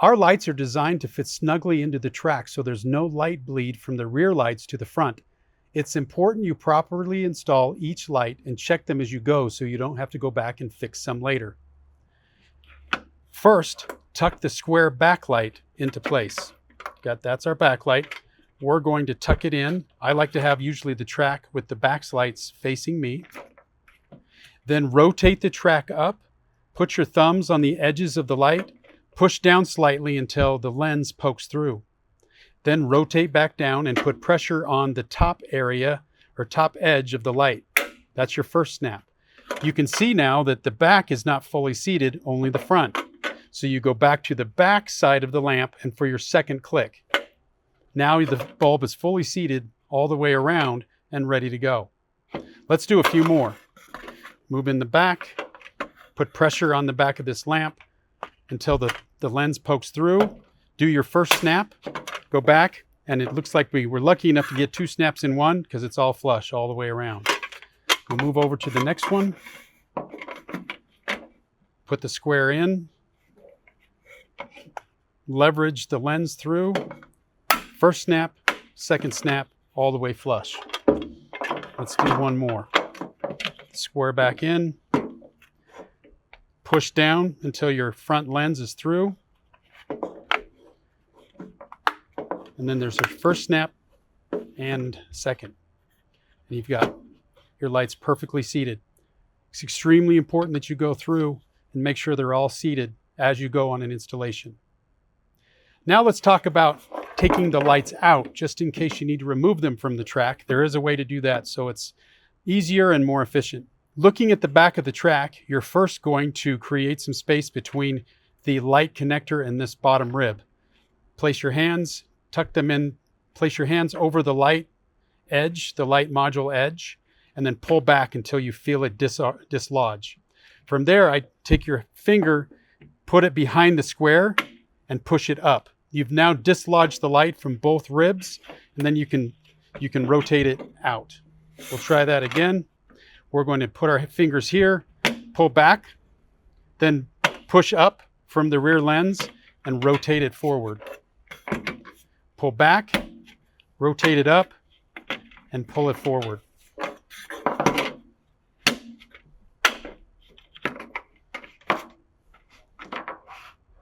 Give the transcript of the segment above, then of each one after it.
Our lights are designed to fit snugly into the track so there's no light bleed from the rear lights to the front. It's important you properly install each light and check them as you go so you don't have to go back and fix some later. First, tuck the square backlight into place. That's our backlight. We're going to tuck it in. I like to have usually the track with the backlights facing me. Then rotate the track up. Put your thumbs on the edges of the light. Push down slightly until the lens pokes through. Then rotate back down and put pressure on the top area or top edge of the light. That's your first snap. You can see now that the back is not fully seated, only the front. So you go back to the back side of the lamp and for your second click. Now the bulb is fully seated all the way around and ready to go. Let's do a few more. Move in the back, put pressure on the back of this lamp until the lens pokes through. Do your first snap, go back, and it looks like we were lucky enough to get 2 snaps in one because it's all flush all the way around. We'll move over to the next one. Put the square in. Leverage the lens through. First snap, second snap, all the way flush. Let's do one more. Square back in. Push down until your front lens is through. And then there's a first snap and second. And you've got your lights perfectly seated. It's extremely important that you go through and make sure they're all seated as you go on an installation. Now let's talk about taking the lights out, just in case you need to remove them from the track. There is a way to do that so it's easier and more efficient. Looking at the back of the track, you're first going to create some space between the light connector and this bottom rib. Place your hands, tuck them in, place your hands over the light edge, the light module edge, and then pull back until you feel it dislodge. From there, I take your finger, put it behind the square, and push it up. You've now dislodged the light from both ribs, and then you can rotate it out. We'll try that again. We're going to put our fingers here, pull back, then push up from the rear lens and rotate it forward. Pull back, rotate it up, and pull it forward.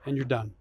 And you're done.